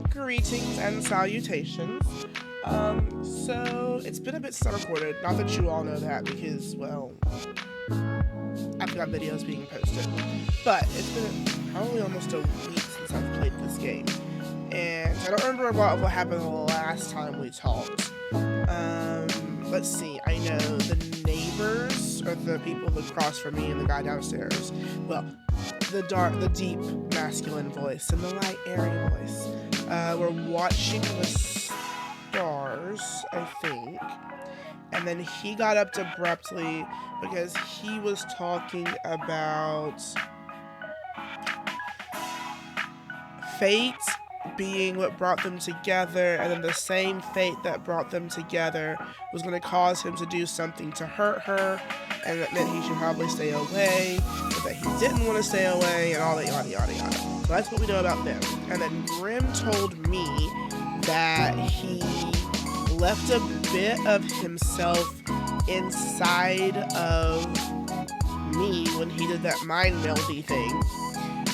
Greetings and salutations. So it's been a bit since I recorded. Not that you all know that because, well, I've got videos being posted. But it's been probably almost a week since I've played this game. And I don't remember a lot of what happened the last time we talked. Let's see. I know the neighbors, or the people across from me and the guy downstairs. Well, the deep masculine voice and the light airy voice. We're watching the stars, I think. And then he got up abruptly because he was talking about fate being what brought them together, and then the same fate that brought them together was going to cause him to do something to hurt her, and that meant he should probably stay away, but that he didn't want to stay away, and all that yada yada yada. So that's what we know about them. And then Grim told me that he left a bit of himself inside of me when he did that mind meldy thing,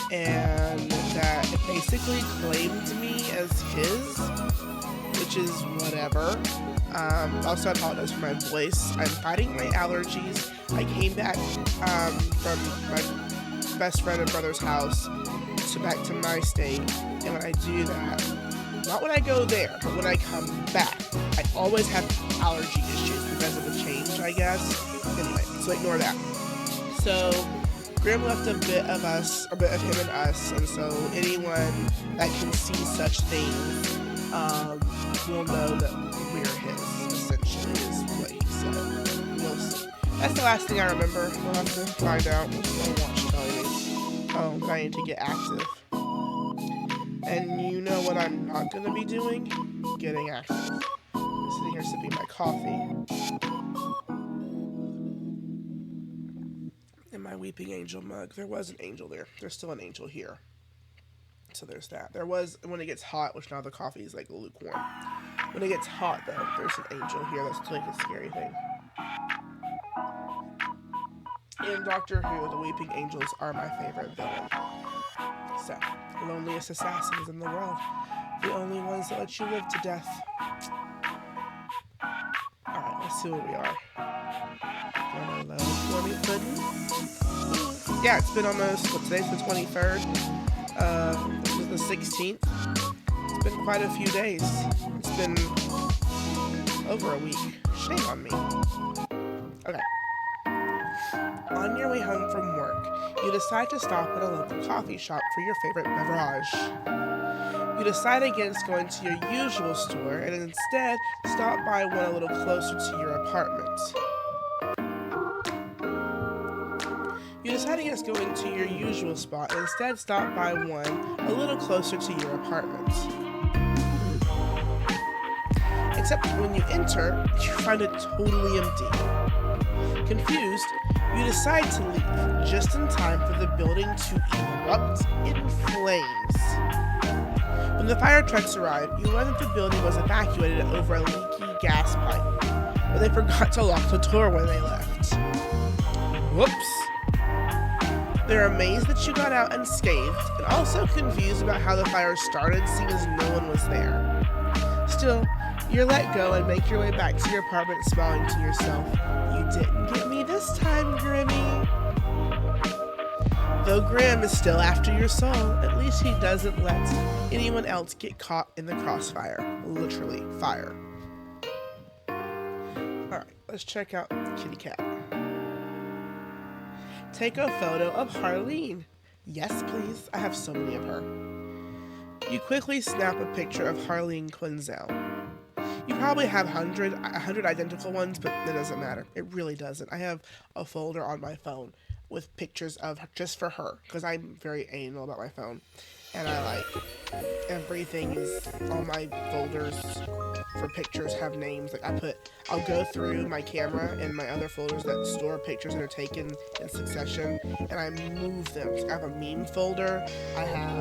and that it basically claimed me as his, which is whatever. Also, I apologize for my voice. I'm fighting my allergies. I came back from my best friend and brother's house to back to my state, and when I do that, not when I go there, but when I come back, I always have allergy issues because of the change, I guess. Anyway, so ignore that. So Grim left a bit of him and us, and so anyone that can see such things will know that we're his, essentially, is what he said. We'll see. That's the last thing I remember. We'll have to find out. I'll watch telling me. Oh, I need to get active. And you know what I'm not going to be doing? Getting active. I'm sitting here sipping my coffee. In my Weeping Angel mug. There was an angel there. There's still an angel here. So there's that. There was when it gets hot, which now the coffee is like lukewarm. When it gets hot, though, there's an angel here. That's like a scary thing. In Doctor Who, the Weeping Angels are my favorite villain. So, the loneliest assassins in the world. The only ones that let you live to death. Alright, let's see where we are. Gonna load for me, pudding. Yeah, it's been almost, today's the 23rd. This was the 16th. It's been quite a few days. It's been over a week. Shame on me. Okay. On your way home from work, you decide to stop at a local coffee shop for your favorite beverage. You decide against going to your usual store and instead stop by one a little closer to your apartment. You decide against going to your usual spot and instead stop by one a little closer to your apartment. Except when you enter, you find it totally empty. Confused, you decide to leave just in time for the building to erupt in flames. When the fire trucks arrive, you learn that the building was evacuated over a leaky gas pipe, but they forgot to lock the door when they left. Whoops. They're amazed that you got out unscathed, and also confused about how the fire started, seeing as no one was there. Still, you're let go and make your way back to your apartment smiling to yourself. You didn't get me this time, Grimmy. Though Grim is still after your soul, at least he doesn't let anyone else get caught in the crossfire. Literally, fire. Alright, let's check out Kitty Cat. Take a photo of Harleen. Yes, please. I have so many of her. You quickly snap a picture of Harleen Quinzel. You probably have 100 identical ones, but that doesn't matter. It really doesn't. I have a folder on my phone with pictures of her, just for her, because I'm very anal about my phone. And I like everything is all my folders for pictures have names. Like I'll go through my camera and my other folders that store pictures that are taken in succession, and I move them. So I have a meme folder. I have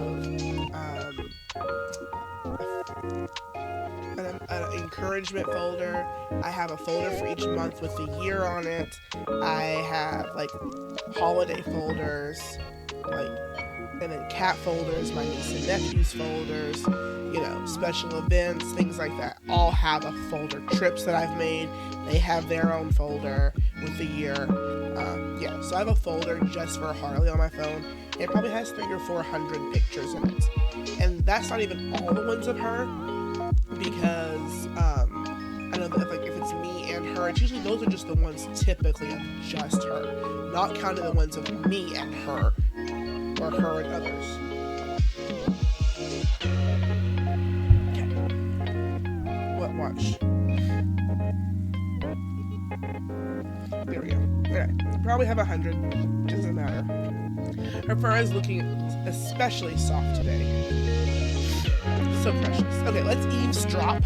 an encouragement folder. I have a folder for each month with the year on it. I have like holiday folders, like And then cat folders, my niece and nephew's folders, special events, things like that, all have a folder. Trips that I've made, they have their own folder with the year. So I have a folder just for Harley on my phone. It probably has 300 or 400 pictures in it. And that's not even all the ones of her, because I know that if it's me and her, it's usually those are just the ones typically of just her, not counting the ones of me and her, or her and others. Okay. What? Watch. There we go. Okay. Probably have 100. Doesn't matter. Her fur is looking especially soft today. So precious. Okay, let's eavesdrop.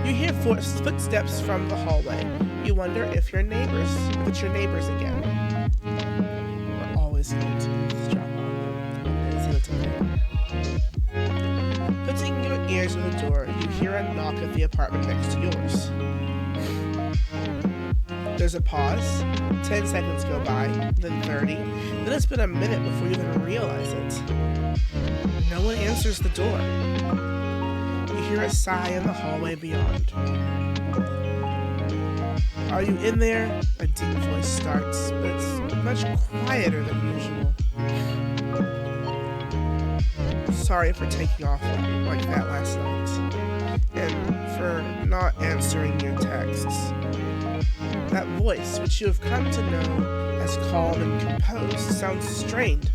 You hear footsteps from the hallway. You wonder if it's your neighbors again. We're always going to eavesdrop on them. Putting your ears to the door, you hear a knock at the apartment next to yours. There's a pause. 10 seconds go by, then 30. Then it's been a minute before you even realize it. No one answers the door. You hear a sigh in the hallway beyond. Are you in there? A deep voice starts, but it's much quieter than usual. Sorry for taking off like that last night, and for not answering your texts. That voice, which you have come to know as calm and composed, sounds strained,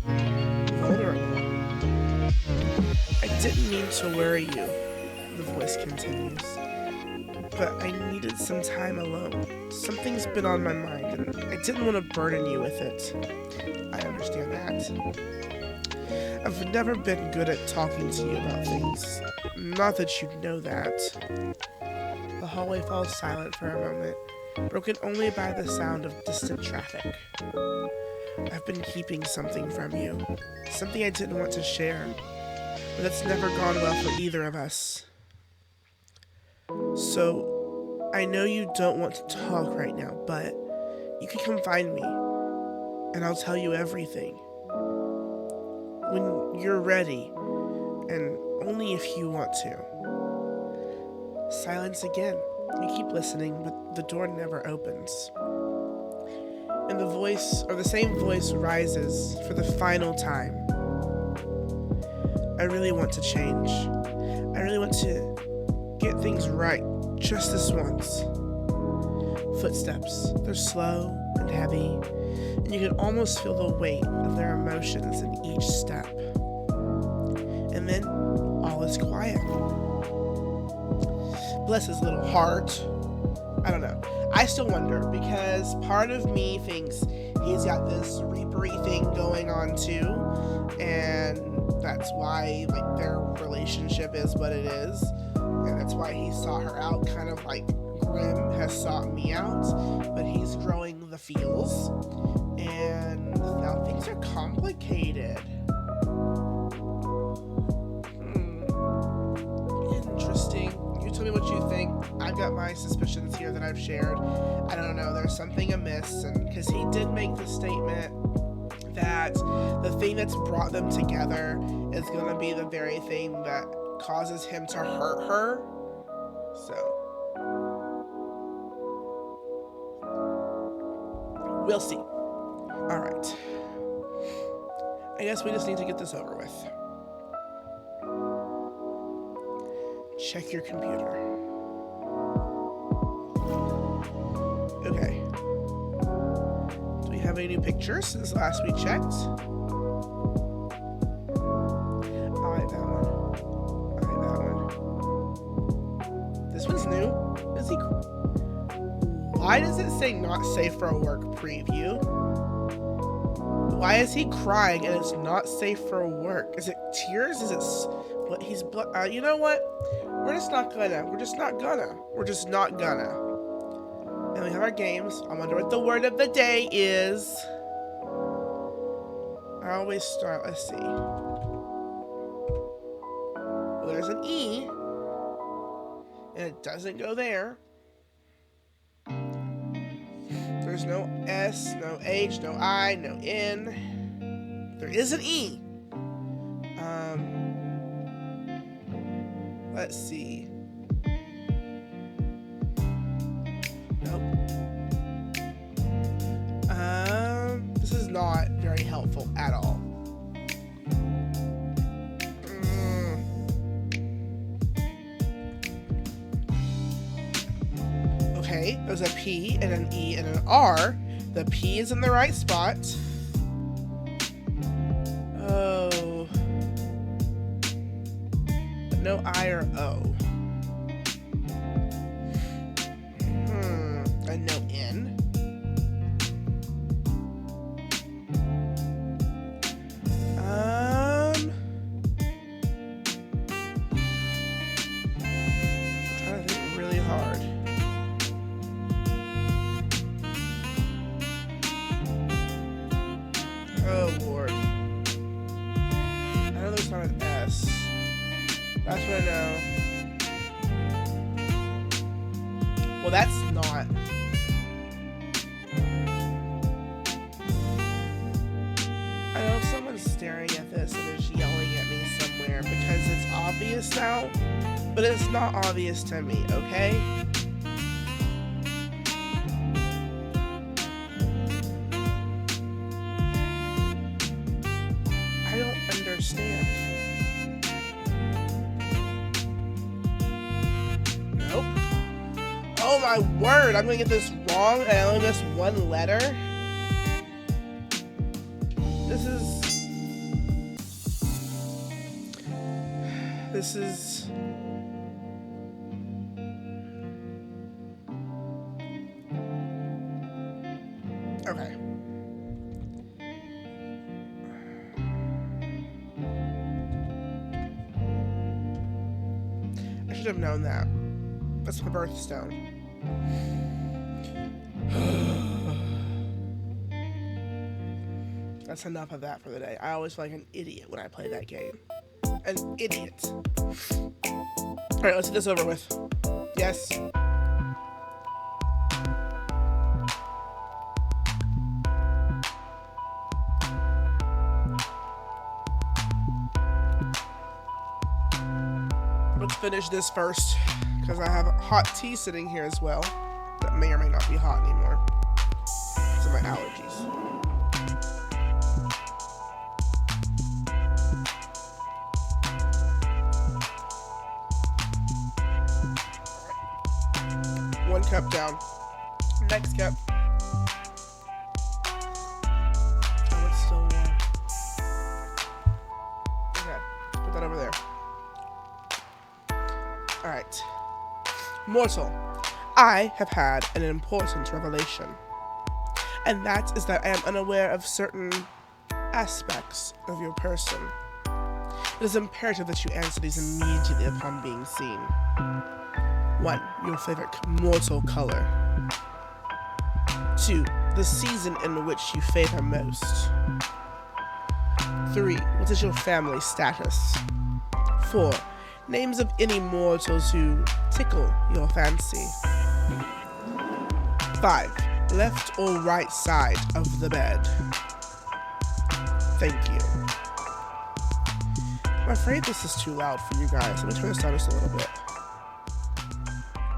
vulnerable. I didn't mean to worry you, the voice continues, but I needed some time alone. Something's been on my mind, and I didn't want to burden you with it. I understand that. I've never been good at talking to you about things. Not that you know that. The hallway falls silent for a moment, broken only by the sound of distant traffic. I've been keeping something from you, something I didn't want to share, but that's never gone well for either of us. So, I know you don't want to talk right now, but you can come find me, and I'll tell you everything. When you're ready, and only if you want to. Silence again. You keep listening, but the door never opens. And the same voice rises for the final time. I really want to change. I really want to get things right, just this once. Footsteps. They're slow and heavy, and you can almost feel the weight of their emotions in each step. And then all is quiet. Bless his little heart. I don't know. I still wonder, because part of me thinks he's got this reapery thing going on too, and that's why their relationship is what it is, and that's why he sought her out, kind of like Grimm has sought me out, but he's growing the feels, and now things are complicated. Interesting. You tell me what you think. I've got my suspicions here that I've shared. I don't know. There's something amiss, and because he did make the statement that the thing that's brought them together is going to be the very thing that causes him to hurt her. So we'll see. All right. I guess we just need to get this over with. Check your computer. Okay. Do we have any new pictures since last we checked? I like that one. This one's new. Is he? Why does it say not safe for work preview? Why is he crying and it's not safe for work? Is it tears? Is it what he's you know what? We're just not gonna. And we have our games. I wonder what the word of the day is. I always start, let's see. Well, there's an E. And it doesn't go there. There's no S, no H, no I, no N. There is an E. Let's see. Nope. This is not very helpful at all. Okay, there's a P and an E and an R. The P is in the right spot. Oh. But no I or O. And no N. I'm trying to think really hard. Oh Lord. I know there's not an S. That's what I know. Well, that's not. I know someone's staring at this and is yelling at me somewhere because it's obvious now, but it's not obvious to me, okay? I don't understand. Nope. Oh my word, I'm gonna get this wrong and I only missed one letter? This is okay. I should have known that. That's my birthstone. That's enough of that for the day. I always feel like an idiot when I play that game. An idiot. Alright, let's get this over with. Yes. Let's finish this first, because I have hot tea sitting here as well. That may or may not be hot anymore. Because of my allergies. One cup down. Next cup. Oh, it's still warm. Okay, put that over there. Alright. Mortal, I have had an important revelation. And that is that I am unaware of certain aspects of your person. It is imperative that you answer these immediately upon being seen. 1. Your favorite mortal color. 2. The season in which you favor most. 3. What is your family status? 4. Names of any mortals who tickle your fancy. 5. Left or right side of the bed. Thank you. I'm afraid this is too loud for you guys. Let me turn this down just a little bit.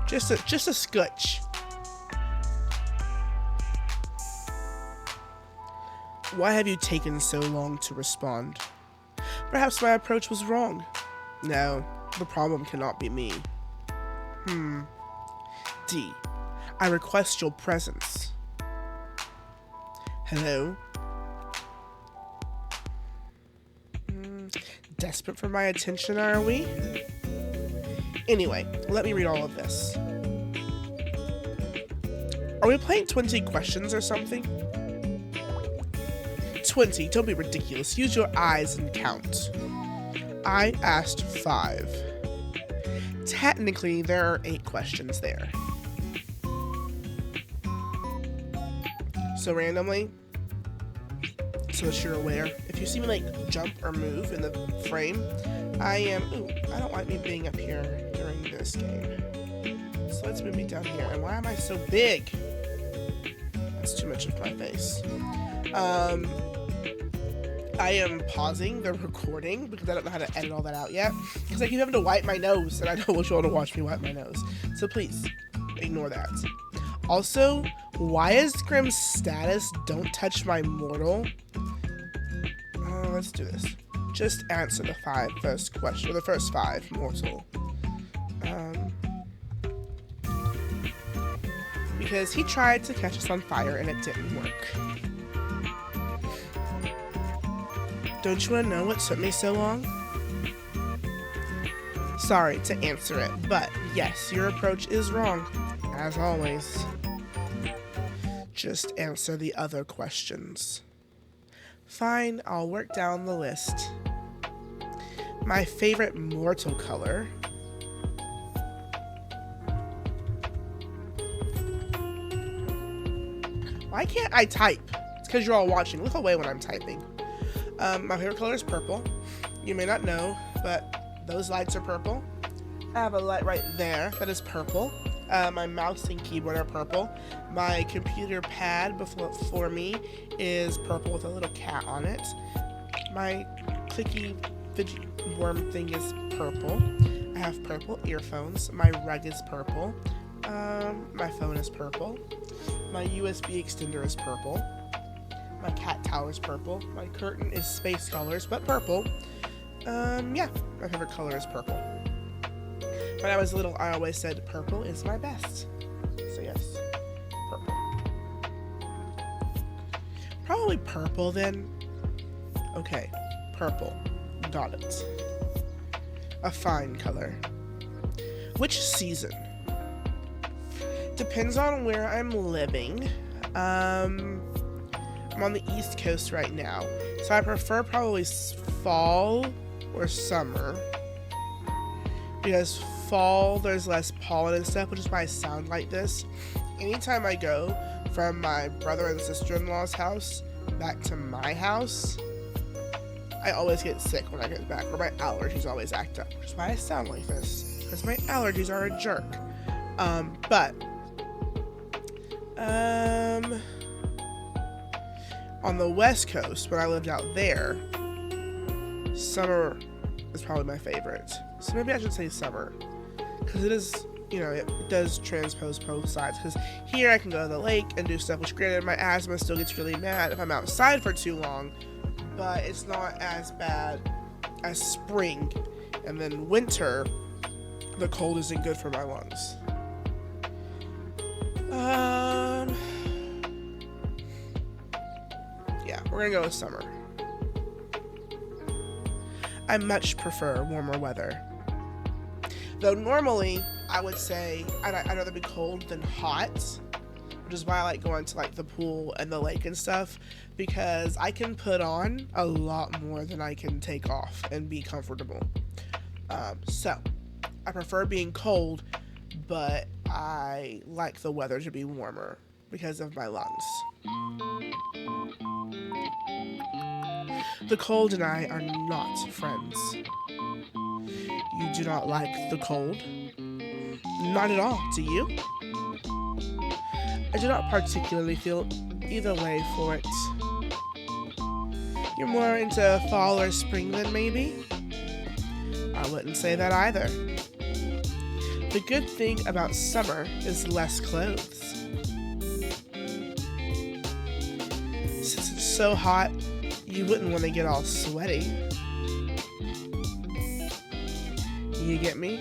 Just a scotch. Why have you taken so long to respond? Perhaps my approach was wrong. No, the problem cannot be me. D. I request your presence. Hello? Desperate for my attention, are we? Anyway, let me read all of this. Are we playing 20 questions or something? 20, don't be ridiculous. Use your eyes and count. I asked 5. Technically, there are 8 questions there. So randomly, so that you're aware, if you see me like jump or move in the frame, I don't like me being up here during this game. So let's move me down here. And why am I so big? That's too much of my face. I am pausing the recording because I don't know how to edit all that out yet. Because I keep having to wipe my nose, and I don't want you all to watch me wipe my nose. So please, ignore that. Also, why is Grimm's status "Don't touch my mortal"? Let's do this. Just answer the first question, or the first 5, mortal. Because he tried to catch us on fire and it didn't work. Don't you want to know what took me so long? Sorry to answer it, but yes, your approach is wrong, as always. Just answer the other questions. Fine, I'll work down the list. My favorite mortal color. Why can't I type? It's because you're all watching. Look away when I'm typing. My favorite color is purple. You may not know, but those lights are purple. I have a light right there that is purple. My mouse and keyboard are purple. My computer pad before me is purple with a little cat on it. My clicky fidget worm thing is purple. I have purple earphones. My rug is purple. My phone is purple. My USB extender is purple. My cat tower is purple. My curtain is space colors, but purple. Yeah, my favorite color is purple. When I was little, I always said purple is my best. So yes, purple. Probably purple then. Okay, purple. Got it. A fine color. Which season? Depends on where I'm living. I'm on the East Coast right now, so I prefer probably fall or summer. Because fall, there's less pollen and stuff, which is why I sound like this. Anytime I go from my brother and sister-in-law's house back to my house, I always get sick when I get back, or my allergies always act up, which is why I sound like this, because my allergies are a jerk. On the West Coast, when I lived out there, summer is probably my favorite. So maybe I should say summer, because it is, it does transpose both sides. Because here I can go to the lake and do stuff, which granted my asthma still gets really mad if I'm outside for too long, but it's not as bad as spring. And then winter, the cold isn't good for my lungs. Yeah, we're gonna go with summer. I much prefer warmer weather. Though normally, I would say I'd rather be cold than hot, which is why I like going to like the pool and the lake and stuff, because I can put on a lot more than I can take off and be comfortable. So, I prefer being cold, but I like the weather to be warmer because of my lungs. The cold and I are not friends. You do not like the cold? Not at all, do you? I do not particularly feel either way for it. You're more into fall or spring than maybe? I wouldn't say that either. The good thing about summer is less clothes. Since it's so hot, you wouldn't want to get all sweaty. You get me?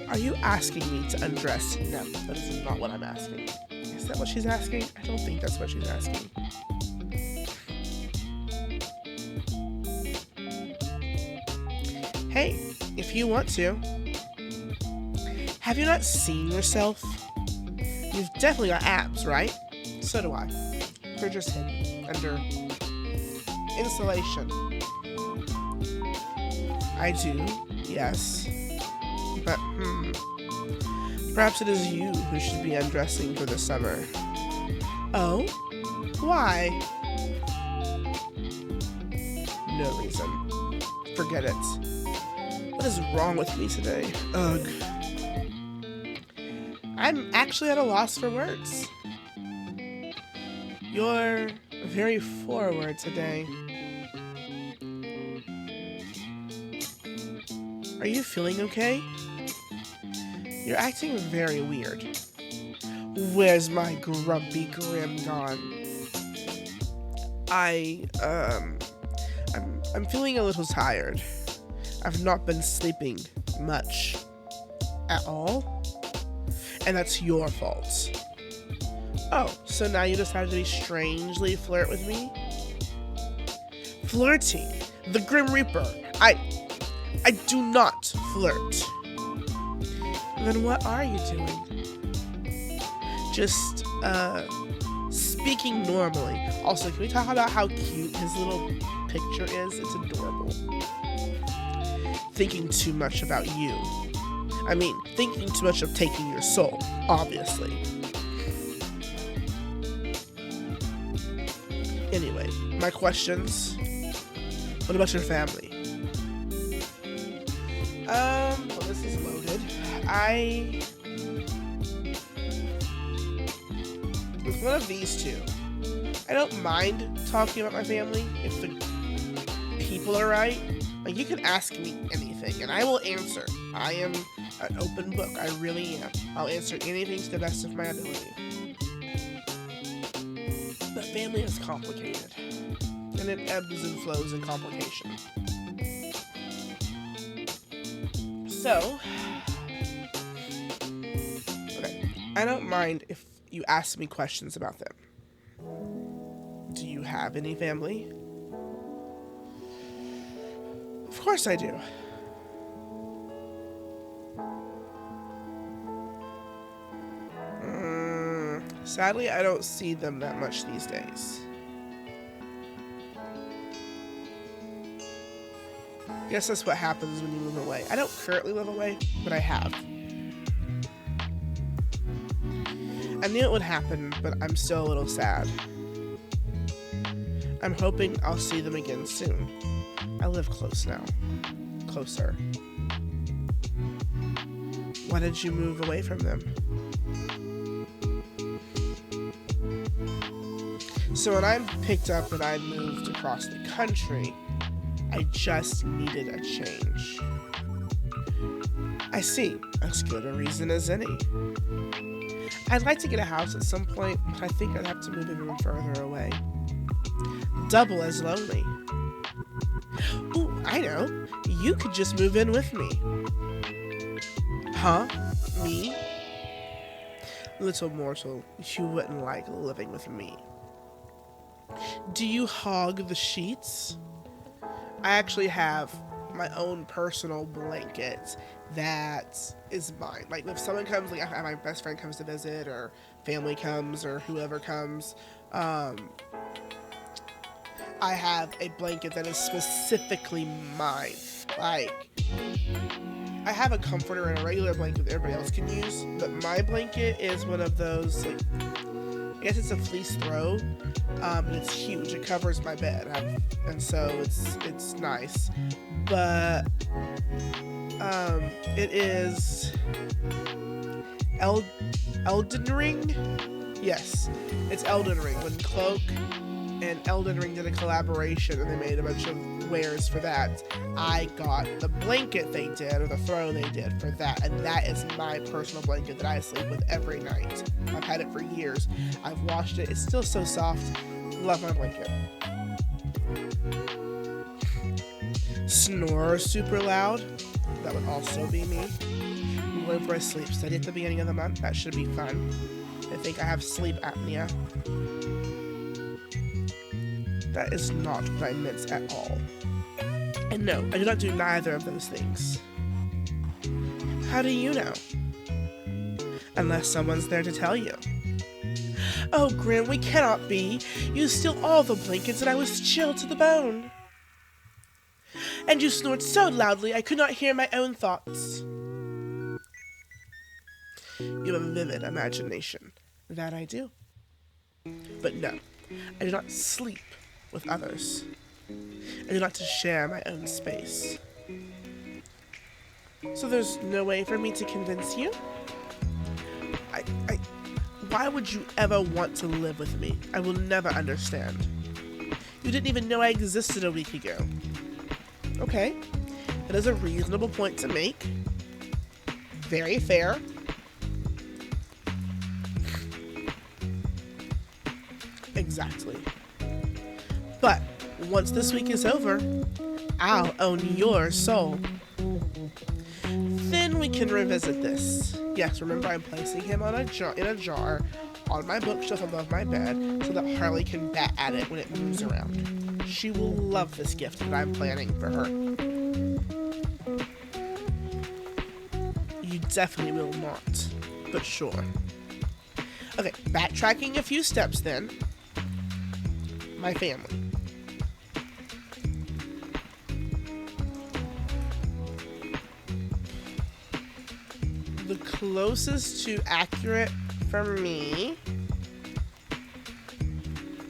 Are you asking me to undress? No, that is not what I'm asking. Is that what she's asking? I don't think that's what she's asking. Hey, if you want to. Have you not seen yourself? You've definitely got abs, right? So do I. They're just hidden under insulation. I do, yes. But, perhaps it is you who should be undressing for the summer. Oh? Why? No reason. Forget it. What is wrong with me today? Ugh. I'm actually at a loss for words. You're very forward today. Are you feeling okay? You're acting very weird. Where's my grumpy Grim gone? I'm feeling a little tired. I've not been sleeping much at all, and that's your fault. Oh, so now you decided to strangely flirt with me? Flirting? The Grim Reaper. I do not flirt. Then what are you doing? Just, speaking normally. Also, can we talk about how cute his little picture is? It's adorable. Thinking too much about you. I mean, thinking too much of taking your soul, obviously. Anyway, my questions. What about your family? Well, this is loaded. With one of these two, I don't mind talking about my family if the people are right. Like, you can ask me anything, and I will answer. I am an open book. I really am. I'll answer anything to the best of my ability. But family is complicated, and it ebbs and flows in complication. So, okay, I don't mind if you ask me questions about them. Do you have any family? Of course I do. Sadly, I don't see them that much these days. Guess that's what happens when you move away. I don't currently live away, but I have. I knew it would happen, but I'm still a little sad. I'm hoping I'll see them again soon. I live close now. Closer. Why did you move away from them? So when I picked up and I moved across the country, I just needed a change. I see. As good a reason as any. I'd like to get a house at some point, but I think I'd have to move even further away. Double as lonely. Ooh, I know. You could just move in with me. Huh? Me? Little mortal, you wouldn't like living with me. Do you hog the sheets? I actually have my own personal blanket that is mine. Like, if someone comes, like my best friend comes to visit, or family comes, or whoever comes, I have a blanket that is specifically mine. Like, I have a comforter and a regular blanket that everybody else can use, but my blanket is one of those, like, I guess it's a fleece throw, and it's huge. It covers my bed, and so it's nice. But it is Elden Ring. Yes, it's Elden Ring. When Cloak and Elden Ring did a collaboration, and they made a bunch of wares for that, I got the blanket they did, or the throw they did for that, and that is my personal blanket that I sleep with every night. I've had it for years. I've washed it. It's still so soft. Love my blanket. Snore super loud. That would also be me. I'm going for a sleep study at the beginning of the month. That should be fun. I think I have sleep apnea. That is not what I meant at all. And no, I do not do neither of those things. How do you know? Unless someone's there to tell you. Oh, Grim, we cannot be. You steal all the blankets and I was chilled to the bone. And you snored so loudly I could not hear my own thoughts. You have a vivid imagination. That I do. But no, I do not sleep with others. I do not to share my own space. So there's no way for me to convince you? Why would you ever want to live with me? I will never understand. You didn't even know I existed a week ago. Okay, That is a reasonable point to make. Very fair. Exactly. But once this week is over, I'll own your soul. Then we can revisit this. Yes, remember I'm placing him in a jar on my bookshelf above my bed so that Harley can bat at it when it moves around. She will love this gift that I'm planning for her. You definitely will not, but sure. Okay, backtracking a few steps then. My family. The closest to accurate for me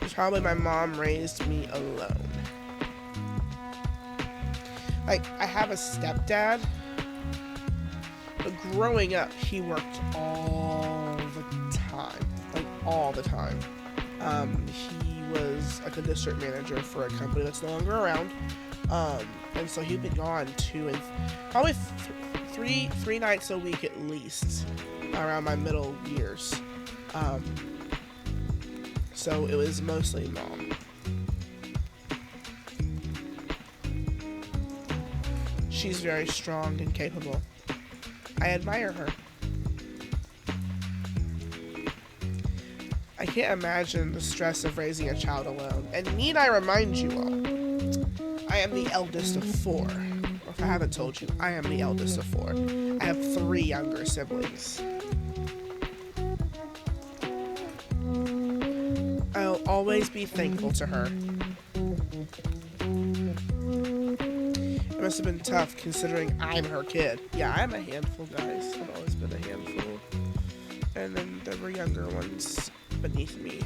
is probably my mom raised me alone. Like, I have a stepdad, but growing up, he worked all the time. Like, all the time. He was like a district manager for a company that's no longer around. And so he'd been gone probably three nights a week at least around my middle years. So it was mostly mom. She's very strong and capable. I admire her. I can't imagine the stress of raising a child alone. And need I remind you all, I am the eldest of 4. Or if I haven't told you, I am the eldest of 4. I have 3 younger siblings. I'll always be thankful to her. It must have been tough considering I'm her kid. Yeah, I'm a handful, guys. I've always been a handful. And then there were younger ones beneath me.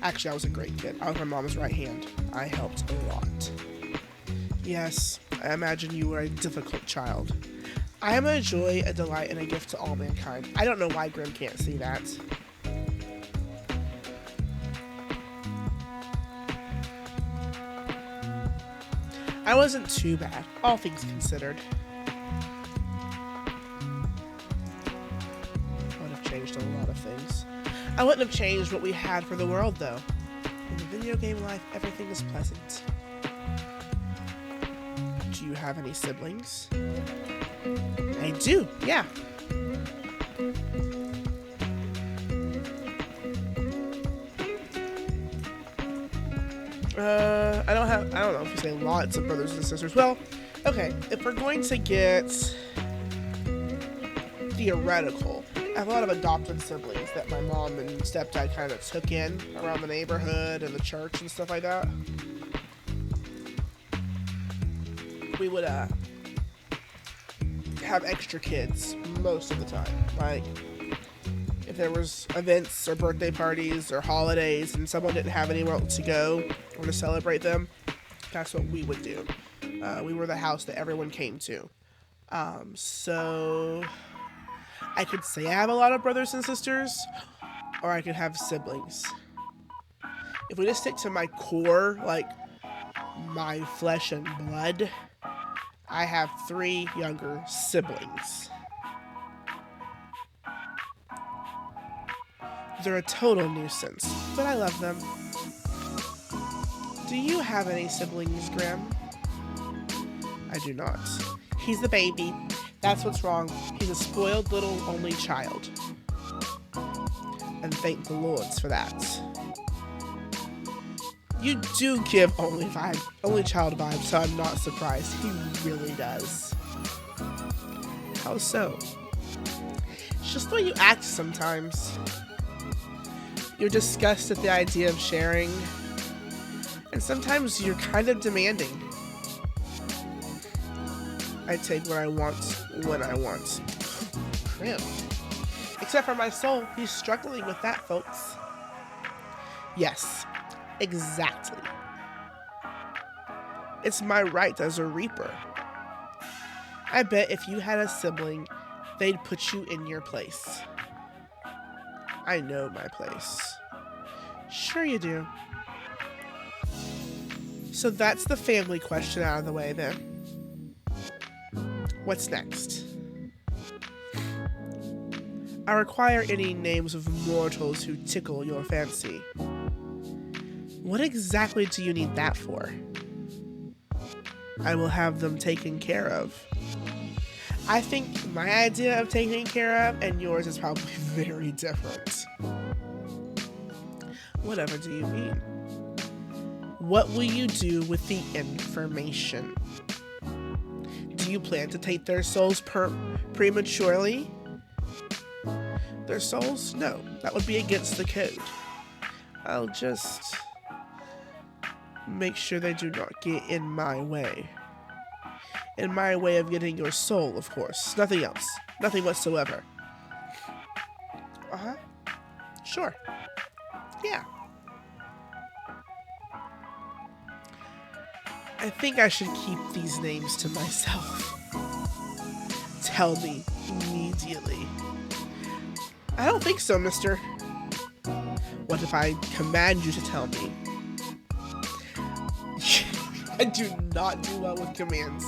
Actually, I was a great kid. I was my mom's right hand. I helped a lot. Yes, I imagine you were a difficult child. I am a joy, a delight, and a gift to all mankind. I don't know why Grimm can't see that. I wasn't too bad, all things considered. I would have changed a lot of things. I wouldn't have changed what we had for the world, though. In the video game life, everything is pleasant. Do you have any siblings? I do, yeah. I don't know if you say lots of brothers and sisters. Well, okay, if we're going to get theoretical, I have a lot of adopted siblings that my mom and stepdad kind of took in around the neighborhood and the church and stuff like that. We would have extra kids most of the time. Like, if there was events or birthday parties or holidays and someone didn't have anywhere to go or to celebrate them, that's what we would do. We were the house that everyone came to. So I could say I have a lot of brothers and sisters, or I could have siblings. If we just stick to my core, like my flesh and blood, I have 3 younger siblings. They're a total nuisance, but I love them. Do you have any siblings, Grimm? I do not. He's the baby. That's what's wrong. He's a spoiled little only child. And thank the Lords for that. You do give only child vibes, so I'm not surprised. He really does. How so? It's just the way you act sometimes. You're disgusted at the idea of sharing, and sometimes you're kind of demanding. I take what I want when I want. Grimm. Except for my soul, he's struggling with that, folks. Yes, exactly. It's my right as a Reaper. I bet if you had a sibling, they'd put you in your place. I know my place. Sure you do. So that's the family question out of the way then. What's next? I require any names of mortals who tickle your fancy. What exactly do you need that for? I will have them taken care of. I think my idea of taking care of and yours is probably very different. Whatever do you mean? What will you do with the information? Do you plan to take their souls prematurely? Their souls? No, that would be against the code. I'll just make sure they do not get in my way. In my way of getting your soul, of course. Nothing else. Nothing whatsoever. Uh-huh. Sure. Yeah. I think I should keep these names to myself. Tell me immediately. I don't think so, mister. What if I command you to tell me? I do not do well with commands.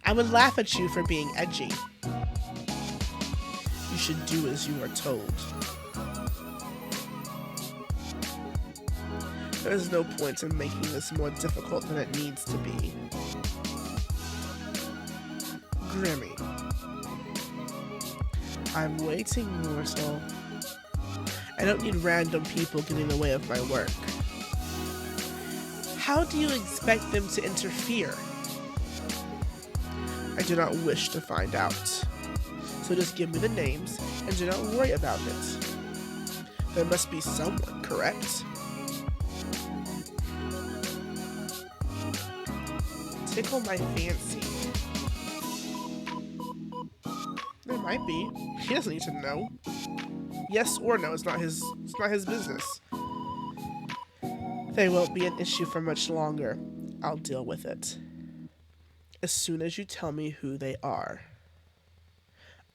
I would laugh at you for being edgy. You should do as you are told. There's no point in making this more difficult than it needs to be. Grimmy. I'm waiting, mortal. I don't need random people getting in the way of my work. How do you expect them to interfere? I do not wish to find out. So just give me the names and do not worry about it. There must be someone, correct? Tickle my fancy. There might be. He doesn't need to know. Yes or no, it's not his business. They won't be an issue for much longer. I'll deal with it. As soon as you tell me who they are,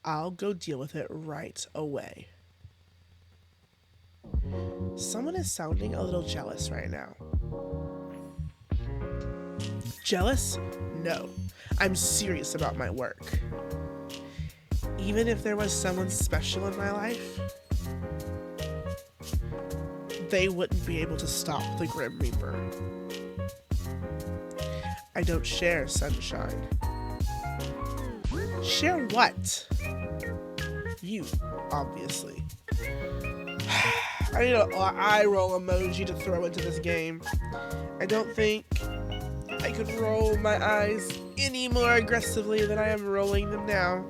I'll go deal with it right away. Someone is sounding a little jealous right now. Jealous? No. I'm serious about my work. Even if there was someone special in my life, they wouldn't be able to stop the Grim Reaper. I don't share sunshine. Share what? You, obviously. I need an eye roll emoji to throw into this game. I don't think I could roll my eyes any more aggressively than I am rolling them now.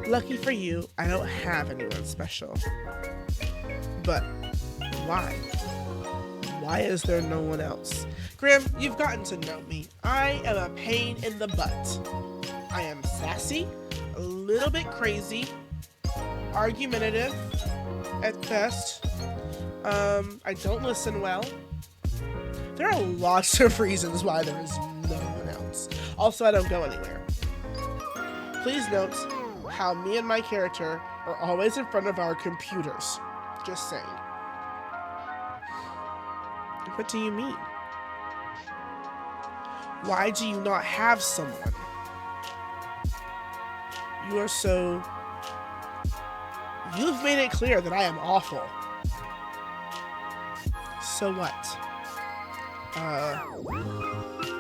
Lucky for you, I don't have anyone special. But why? Why is there no one else? Grim, you've gotten to know me. I am a pain in the butt. I am sassy, a little bit crazy, argumentative at best. I don't listen well. There are lots of reasons why there is no one else. Also, I don't go anywhere. Please note how me and my character are always in front of our computers. Just saying. What do you mean? Why do you not have someone? You are so... You've made it clear that I am awful. So what?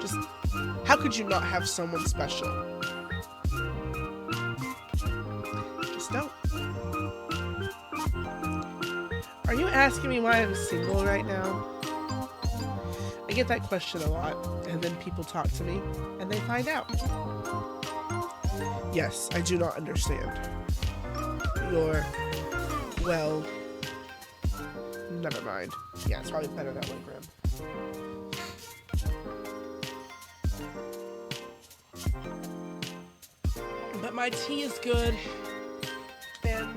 Just... How could you not have someone special? Just don't. Are you asking me why I'm single right now? I get that question a lot, and then people talk to me, and they find out. Yes, I do not understand. You're... well... never mind. Yeah, it's probably better that way, Grim. But my tea is good, and...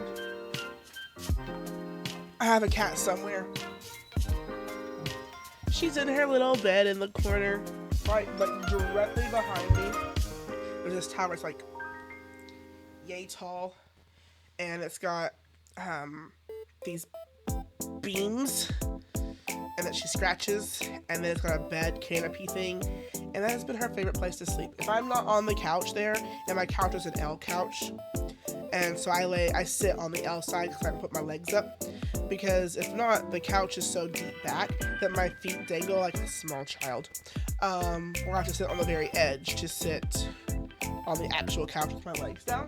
I have a cat somewhere. She's in her little bed in the corner, right, like directly behind me. There's this tower, it's like yay tall, and it's got these beams and that she scratches, and then it's got a bed canopy thing, and that has been her favorite place to sleep. If I'm not on the couch there, and my couch is an L couch, and so I sit on the L side because I can put my legs up, because if not, the couch is so deep back that my feet dangle like a small child. Or I have to sit on the very edge to sit on the actual couch with my legs down.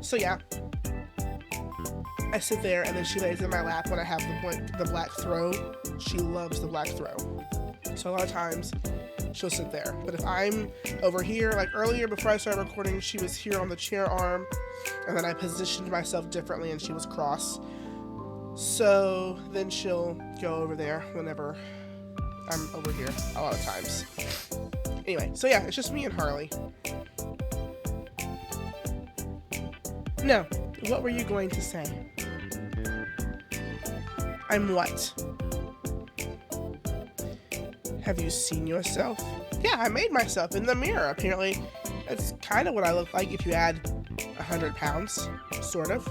So yeah, I sit there, and then she lays in my lap when I have the black throw. She loves the black throw. So a lot of times, she'll sit there. But if I'm over here, like earlier before I started recording, she was here on the chair arm, and then I positioned myself differently, and she was cross. So then she'll go over there whenever I'm over here, a lot of times. Anyway, so yeah, it's just me and Harley. No, what were you going to say? I'm what? Have you seen yourself? Yeah, I made myself in the mirror. Apparently, that's kind of what I look like if you add 100 pounds, sort of.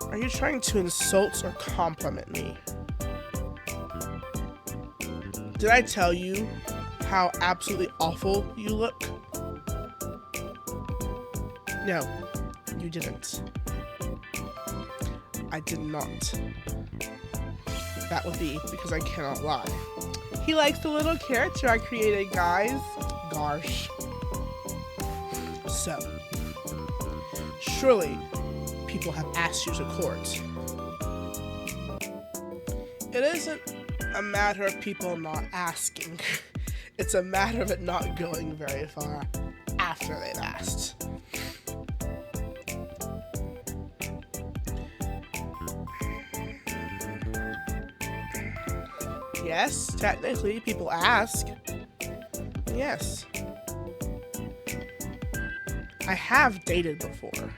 Are you trying to insult or compliment me? Did I tell you how absolutely awful you look? No, you didn't. I did not. That would be because I cannot lie. He likes the little character I created, guys. Gosh. So, surely people have asked you to court. It isn't a matter of people not asking. It's a matter of it not going very far after they've asked. Yes, technically, people ask. Yes. I have dated before.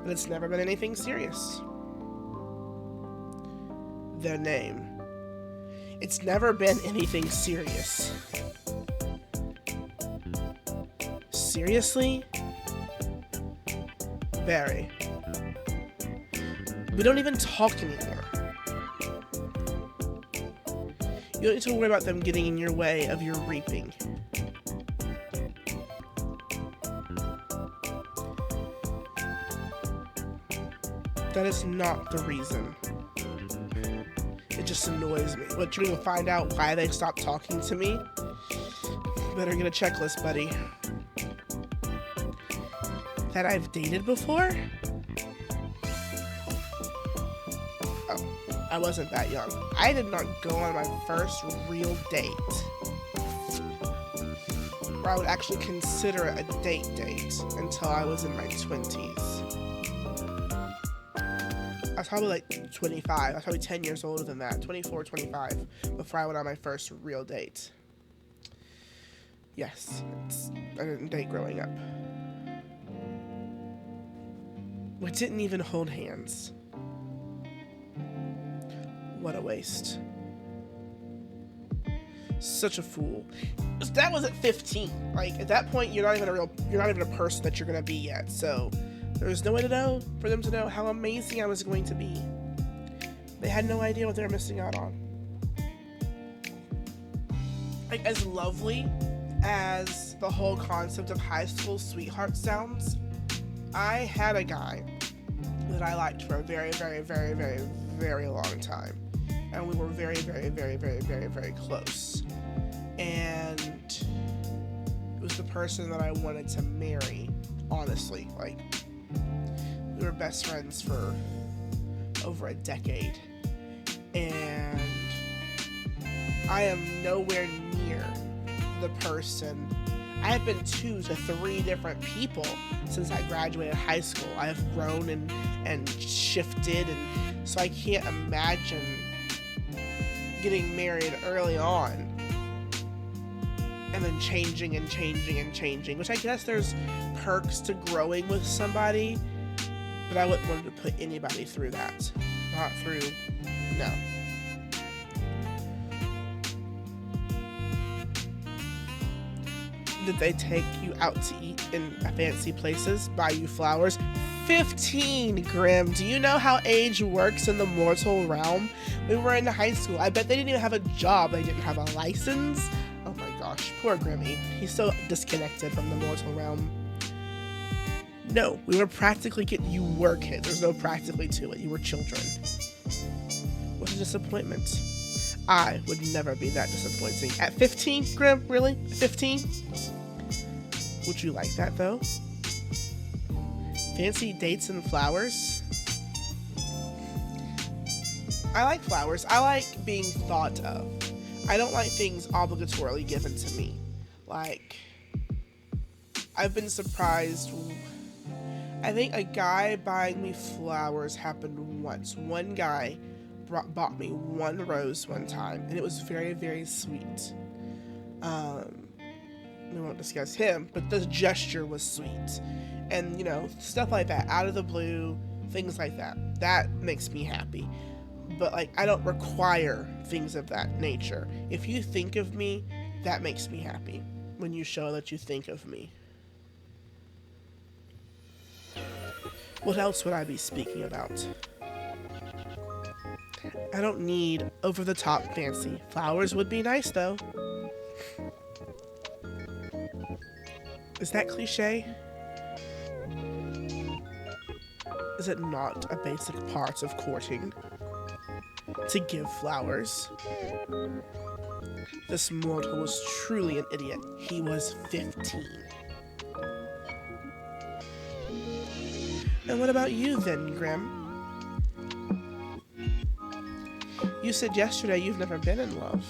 But it's never been anything serious. Their name. It's never been anything serious. Seriously? Very. We don't even talk anymore. You don't need to worry about them getting in your way of your reaping. That is not the reason. It just annoys me. But you're gonna find out why they stopped talking to me? Better get a checklist, buddy. That I've dated before? I wasn't that young. I did not go on my first real date, where I would actually consider it a date until I was in my 20s. I was probably like 25. I was probably 10 years older than that, 24, 25, before I went on my first real date. Yes, I didn't date growing up. We didn't even hold hands. What a waste. Such a fool. That was at 15. Like, at that point, you're not even a person that you're gonna be yet. So there's no way to know for them to know how amazing I was going to be. They had no idea what they were missing out on. Like, as lovely as the whole concept of high school sweetheart sounds, I had a guy that I liked for a very, very, very, very, very long time. And we were very, very, very, very, very, very close. And it was the person that I wanted to marry, honestly. Like, we were best friends for over a decade. And I am nowhere near the person. I have been 2 to 3 different people since I graduated high school. I have grown and shifted, and so I can't imagine getting married early on and then changing, which I guess there's perks to growing with somebody, but I wouldn't want to put anybody through that. Not through, no. Did they take you out to eat in fancy places, buy you flowers? 15, Grim. Do you know how age works in the mortal realm? We were in high school. I bet they didn't even have a job. They didn't have a license. Oh my gosh, poor Grimmy. He's so disconnected from the mortal realm. No, we were practically kids. You were kids. There's no practically to it. You were children. What a disappointment. I would never be that disappointing. At 15, Grim? Really? 15? Would you like that, though? Fancy dates and flowers? I like flowers. I like being thought of. I don't like things obligatorily given to me. Like, I've been surprised. I think a guy buying me flowers happened once. One guy bought me one rose one time, and it was very, very sweet. We won't discuss him, but the gesture was sweet. And, you know, stuff like that, out of the blue, things like that. That makes me happy. But, like, I don't require things of that nature. If you think of me, that makes me happy. When you show that you think of me. What else would I be speaking about? I don't need over-the-top fancy. Flowers would be nice, though. Is that cliche? Is it not a basic part of courting? To give flowers? This mortal was truly an idiot. He was 15. And what about you then, Grim? You said yesterday you've never been in love.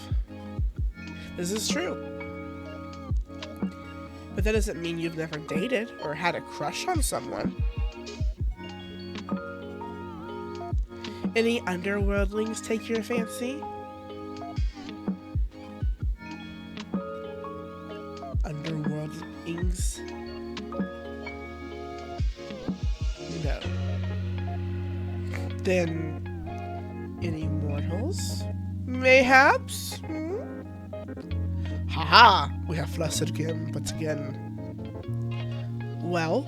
This is true. But that doesn't mean you've never dated or had a crush on someone. Any underworldlings take your fancy? Underworldlings? No. Then, any mortals? Mayhaps? Haha! We have flustered him, but again. Well?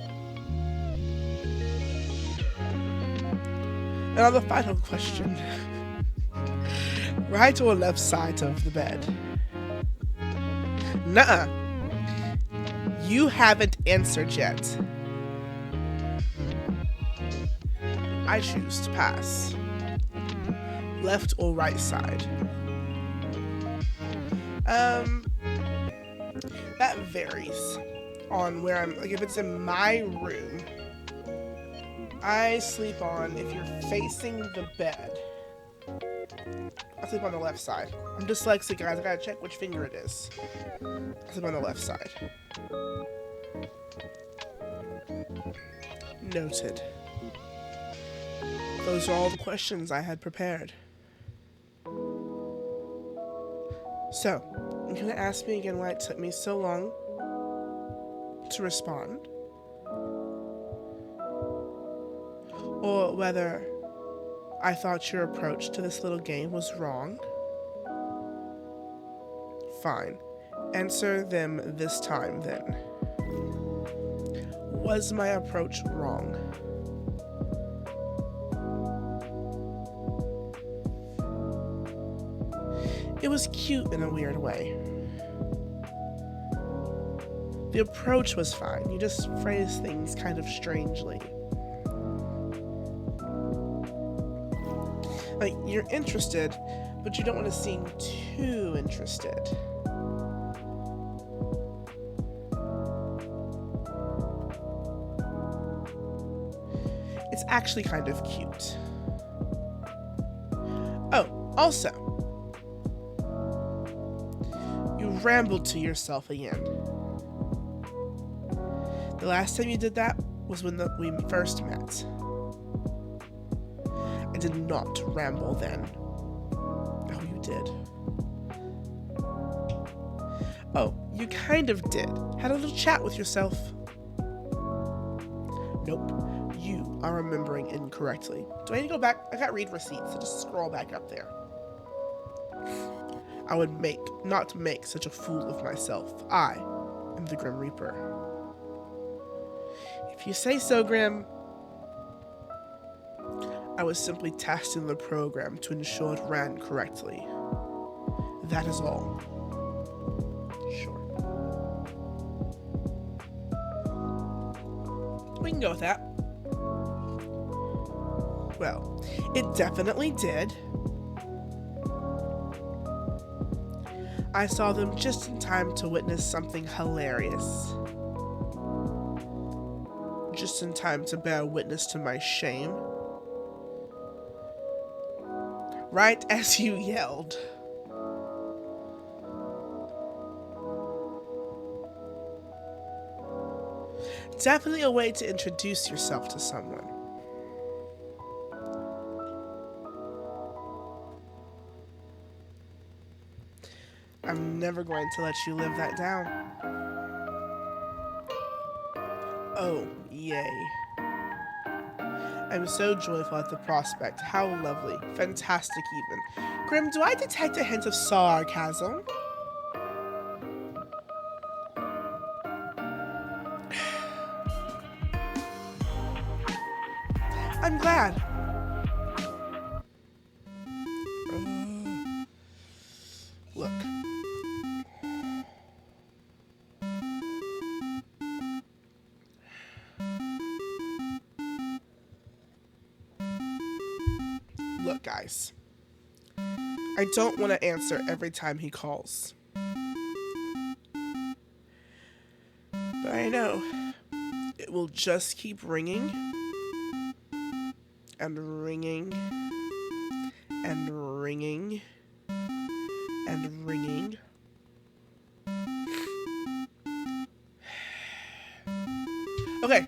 And on the final question. Right or left side of the bed? Nuh-uh. You haven't answered yet. I choose to pass. Left or right side? That varies on where I'm, like if it's in my room, I sleep on, if you're facing the bed, I sleep on the left side. I'm dyslexic, guys, I gotta check which finger it is. I sleep on the left side. Noted. Those are all the questions I had prepared. So, you're gonna ask me again why it took me so long to respond, or whether I thought your approach to this little game was wrong. Fine. Answer them this time, then. Was my approach wrong? It was cute in a weird way. The approach was fine. You just phrased things kind of strangely. Like, you're interested, but you don't want to seem too interested. It's actually kind of cute. Oh, also, you rambled to yourself again. The last time you did that was when we first met. I did not ramble then. Oh, you did. Oh, you kind of did. Had a little chat with yourself. Nope. You are remembering incorrectly. Do I need to go back? I got read receipts, so just scroll back up there. I would not make such a fool of myself. I am the Grim Reaper. If you say so, Grim, I was simply testing the program to ensure it ran correctly. That is all. Sure. We can go with that. Well, it definitely did. I saw them just in time to witness something hilarious. Just in time to bear witness to my shame. Right as you yelled. Definitely a way to introduce yourself to someone. I'm never going to let you live that down. Oh, yay. I'm so joyful at the prospect. How lovely. Fantastic even. Grim, do I detect a hint of sarcasm? I'm glad. Look. Look, guys. I don't want to answer every time he calls. But I know it will just keep ringing and ringing and ringing and ringing. Okay.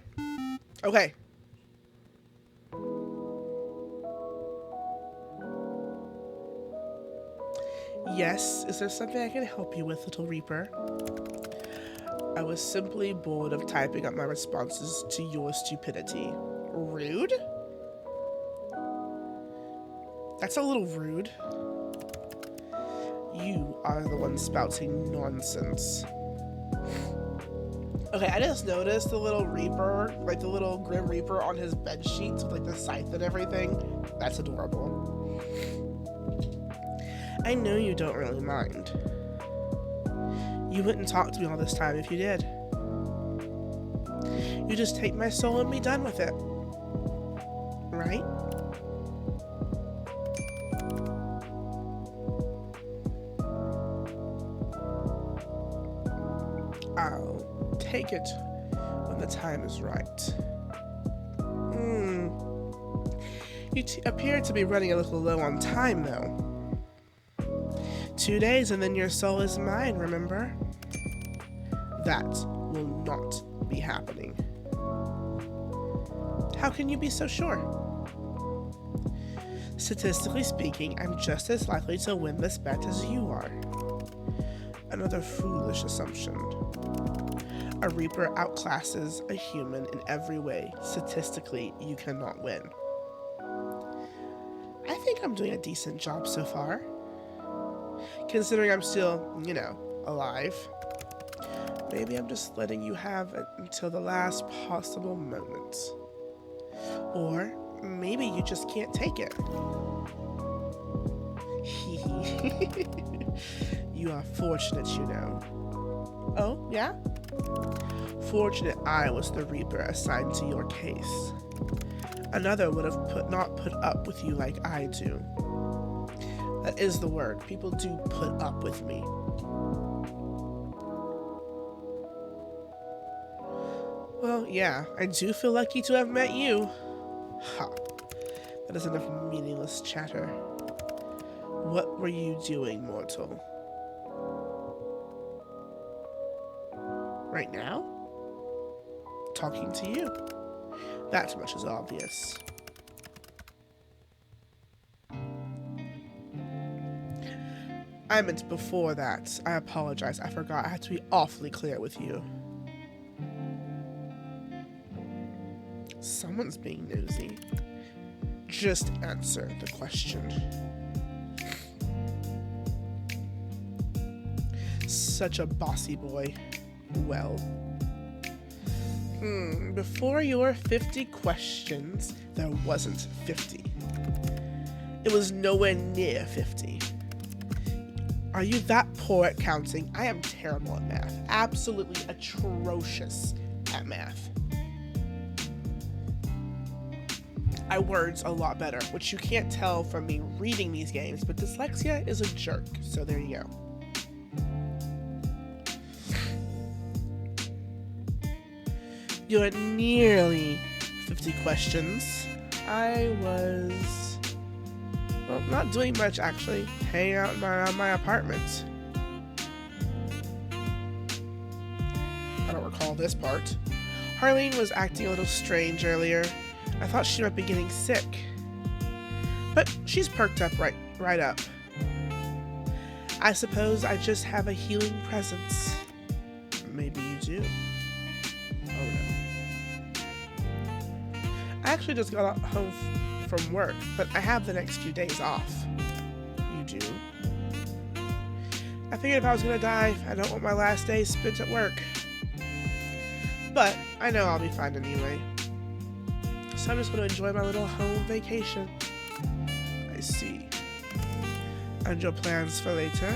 Okay. Yes, is there something I can help you with, Little Reaper? I was simply bored of typing up my responses to your stupidity. Rude? That's a little rude. You are the one spouting nonsense. Okay, I just noticed the little Reaper, like the little Grim Reaper on his bed sheets with like the scythe and everything. That's adorable. I know you don't really mind. You wouldn't talk to me all this time if you did. You just take my soul and be done with it. Right? I'll take it when the time is right. You appear to be running a little low on time, though. 2 days and then your soul is mine, remember? That will not be happening. How can you be so sure? Statistically speaking, I'm just as likely to win this bet as you are. Another foolish assumption. A Reaper outclasses a human in every way. Statistically, you cannot win. I think I'm doing a decent job so far. Considering I'm still, alive. Maybe I'm just letting you have it until the last possible moment. Or maybe you just can't take it. You are fortunate, you know. Oh, yeah? Fortunate I was the Reaper assigned to your case. Another would have not put up with you like I do. That is the word. People do put up with me. Well, yeah, I do feel lucky to have met you. Ha. That is enough meaningless chatter. What were you doing, mortal? Right now? Talking to you. That much is obvious. I meant before that. I apologize. I forgot. I had to be awfully clear with you. Someone's being nosy. Just answer the question. Such a bossy boy. Well. Before your 50 questions, there wasn't 50. It was nowhere near 50. Are you that poor at counting? I am terrible at math. Absolutely atrocious at math. I words a lot better, which you can't tell from me reading these games, but dyslexia is a jerk, so there you go. You're at nearly 50 questions. I was, well, not doing much actually, hanging out in my apartment. I don't recall this part. Harleen was acting a little strange earlier. I thought she might be getting sick. But she's perked up right up. I suppose I just have a healing presence. Maybe you do. Oh no. I actually just got home from work, but I have the next few days off. You do? I figured if I was gonna die, I don't want my last days spent at work. But I know I'll be fine anyway. So I'm just gonna enjoy my little home vacation. I see. And your plans for later?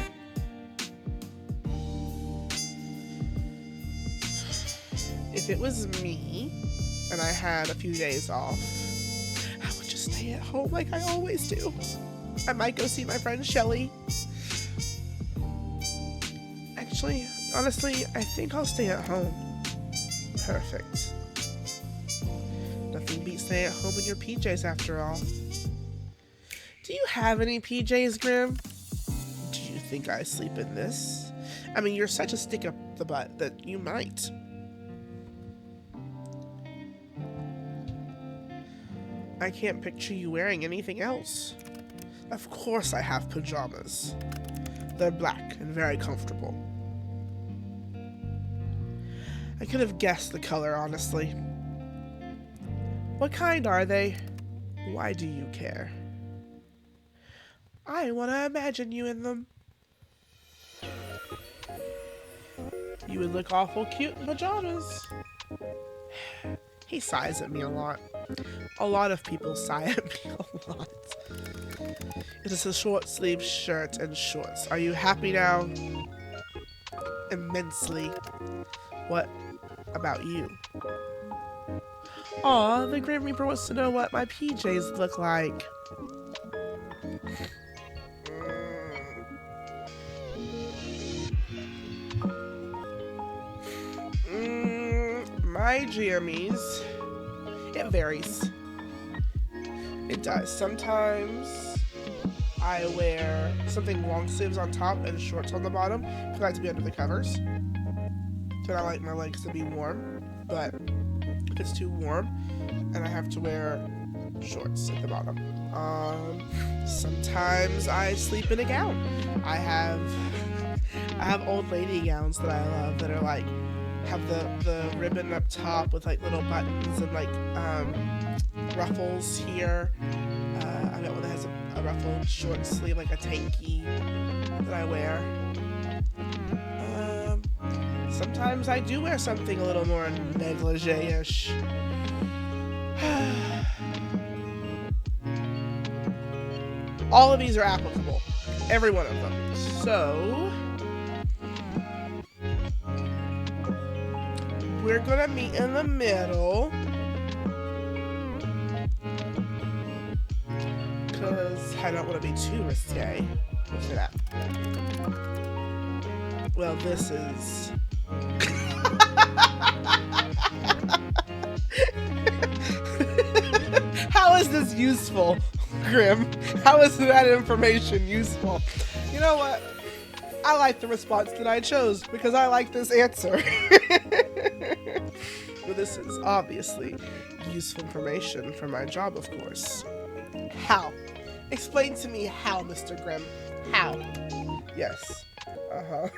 If it was me, and I had a few days off, I would just stay at home like I always do. I might go see my friend Shelly. Actually, honestly, I think I'll stay at home. Perfect. Nothing beats staying at home in your PJs after all. Do you have any PJs, Grim? Do you think I sleep in this? I mean, you're such a stick up the butt that you might. I can't picture you wearing anything else. Of course I have pajamas. They're black and very comfortable. I could have guessed the color, honestly. What kind are they? Why do you care? I want to imagine you in them. You would look awful cute in pajamas. He sighs at me a lot. A lot of people sigh at me a lot. It is a short sleeve shirt and shorts. Are you happy now? Immensely. What about you? Aw, the Grim Reaper wants to know what my PJs look like. My jammies, it varies. It does. Sometimes I wear something long sleeves on top and shorts on the bottom because I like to be under the covers. Because I like my legs to be warm, but if it's too warm and I have to wear shorts at the bottom. Sometimes I sleep in a gown. I have old lady gowns that I love that are like have the ribbon up top with like little buttons and like ruffles here. I got one that has a ruffled short sleeve, like a tanky that I wear. Sometimes I do wear something a little more negligee-ish. All of these are applicable. Every one of them. So we're gonna meet in the middle. Because I don't want to be too risque. Look at that. Well, this is... How is this useful, Grim? How is that information useful? You know what? I like the response that I chose because I like this answer. Well, this is obviously useful information for my job, of course. How? Explain to me how, Mr. Grim. How? Yes. Uh-huh.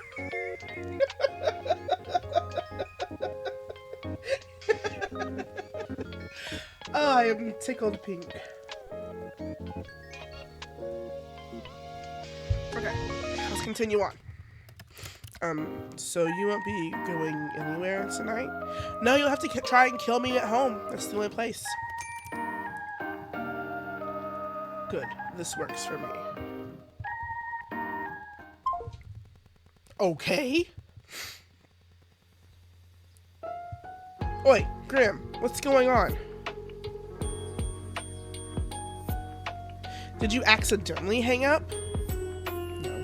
Oh, I am tickled pink. Okay, let's continue on. So you won't be going anywhere tonight? No, you'll have to try and kill me at home. That's the only place. Good. This works for me. Okay. Oi, Grim, what's going on? Did you accidentally hang up? No.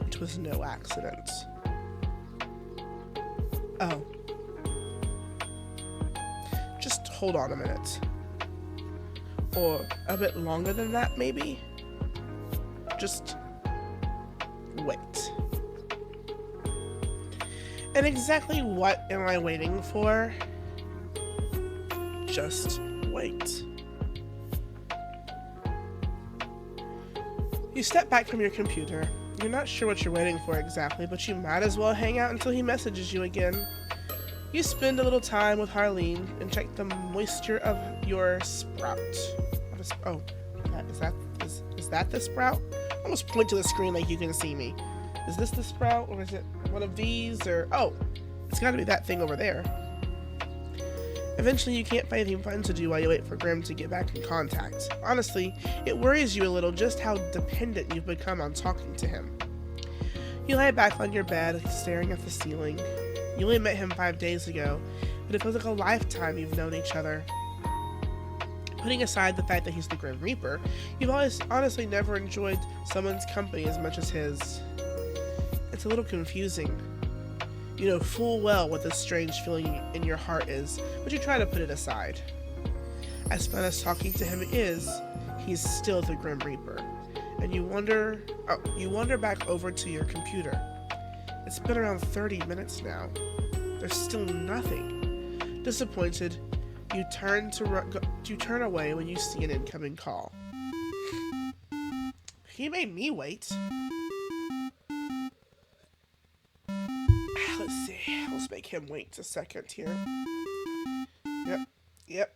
It was no accident. Oh. Just hold on a minute. Or a bit longer than that, maybe? Just wait. And exactly what am I waiting for? Just wait. You step back from your computer. You're not sure what you're waiting for exactly, but you might as well hang out until he messages you again. You spend a little time with Harleen and check the moisture of your sprout. Oh, is that the sprout? Almost point to the screen like you can see me. Is this the sprout, or is it one of these, or... Oh, it's gotta be that thing over there. Eventually, you can't find anything fun to do while you wait for Grim to get back in contact. Honestly, it worries you a little just how dependent you've become on talking to him. You lie back on your bed, staring at the ceiling. You only met him 5 days ago, but it feels like a lifetime you've known each other. Putting aside the fact that he's the Grim Reaper, you've always honestly never enjoyed someone's company as much as his. It's a little confusing. You know full well what this strange feeling in your heart is, but you try to put it aside. As fun as talking to him is, he's still the Grim Reaper. And you wander back over to your computer. It's been around 30 minutes now. There's still nothing. Disappointed, you turn away when you see an incoming call. He made me wait. Let's see. Let's make him wait a second here. Yep.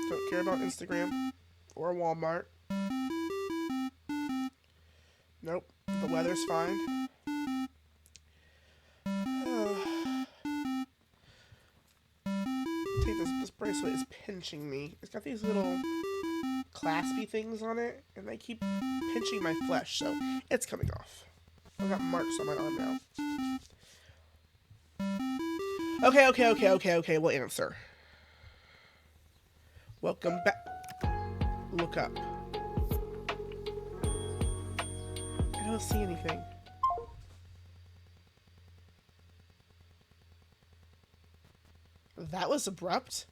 Don't care about Instagram or Walmart. Nope. The weather's fine. This bracelet is pinching me. It's got these little claspy things on it, and they keep pinching my flesh, so it's coming off. I've got marks on my arm now. Okay, we'll answer. Welcome back. Look up. I don't see anything. That was abrupt.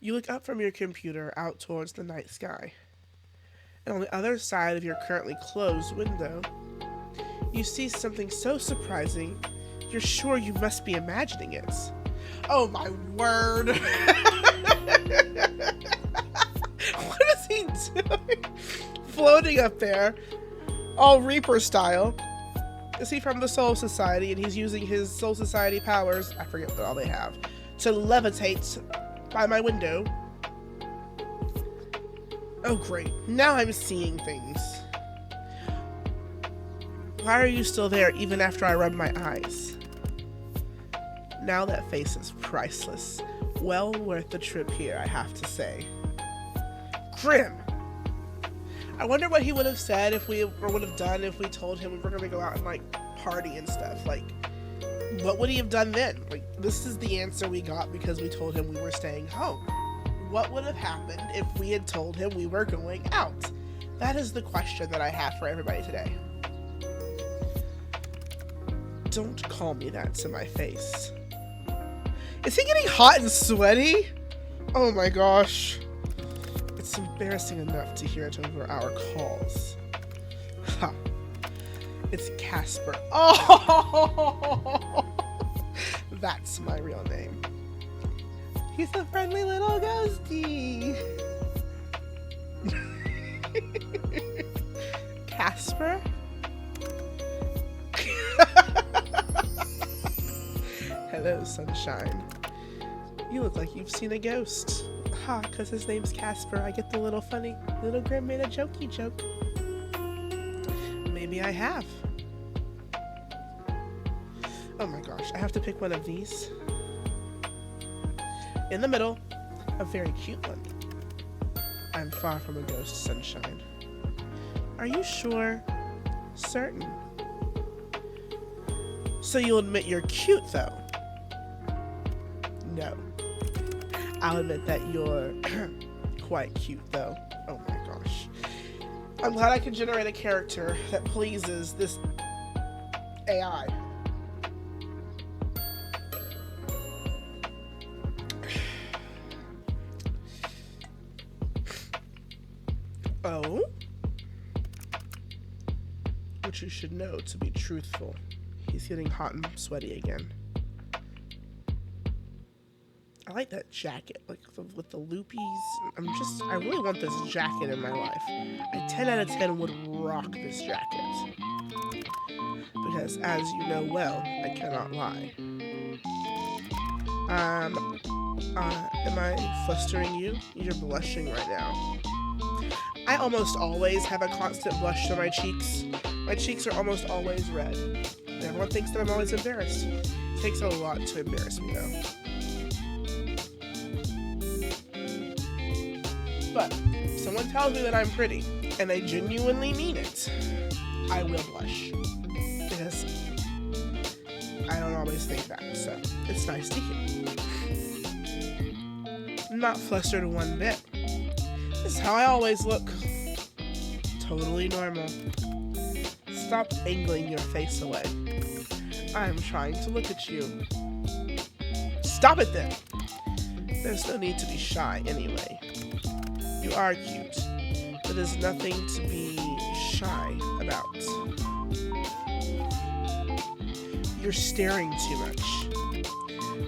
You look up from your computer out towards the night sky. And on the other side of your currently closed window, you see something so surprising, you're sure you must be imagining it. Oh my word! What is he doing? Floating up there, all Reaper style. Is he from the Soul Society, and he's using his Soul Society powers, I forget what all they have, to levitate by my window. Oh great, now I'm seeing things. Why are you still there even after I rub my eyes? Now that face is priceless. Well worth the trip here, I have to say. Grim! I wonder what he would have said if we, or would have done if we told him we were going to go out and like party and stuff. Like, what would he have done then? Like, this is the answer we got because we told him we were staying home. What would have happened if we had told him we were going out? That is the question that I have for everybody today. Don't call me that to my face. Is he getting hot and sweaty? Oh my gosh. It's embarrassing enough to hear it over our calls. Ha. It's Casper. Oh! That's my real name. He's a friendly little ghosty. Casper? Hello, sunshine. You look like you've seen a ghost. Ha, because his name's Casper, I get the little funny, little Grim made a jokey joke. Maybe I have. Oh my gosh, I have to pick one of these. In the middle, a very cute one. I'm far from a ghost, Sunshine. Are you sure? Certain. So you'll admit you're cute, though? No. I'll admit that you're quite cute, though. Oh my gosh. I'm glad I can generate a character that pleases this AI. Oh? Which you should know to be truthful. He's getting hot and sweaty again. I like that jacket, like with the loopies. I really want this jacket in my life. A 10 out of 10 would rock this jacket. Because as you know well, I cannot lie. Am I flustering you? You're blushing right now. I almost always have a constant blush to my cheeks. My cheeks are almost always red. And everyone thinks that I'm always embarrassed. It takes a lot to embarrass me, though. But if someone tells me that I'm pretty, and they genuinely mean it, I will blush. Because I don't always think that, so it's nice to hear. I'm not flustered one bit. This is how I always look. Totally normal. Stop angling your face away. I'm trying to look at you. Stop it then! There's no need to be shy anyway. You are cute, but there's nothing to be shy about. You're staring too much.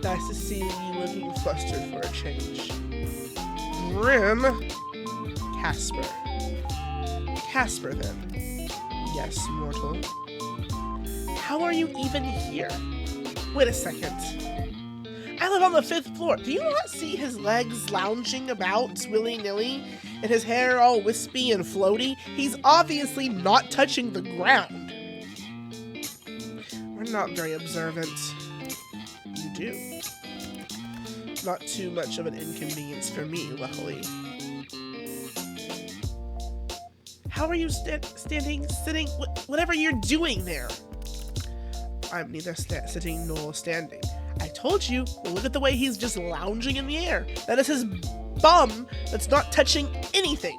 Nice to see you looking flustered for a change. Grim? Casper. Casper, then. Yes, mortal. How are you even here? Wait a second. I live on the 5th floor. Do you not see his legs lounging about willy-nilly and his hair all wispy and floaty? He's obviously not touching the ground. We're not very observant. You do. Not too much of an inconvenience for me, luckily. How are you sitting, whatever you're doing there? I'm neither sitting nor standing. I told you, look at the way he's just lounging in the air. That is his bum that's not touching anything.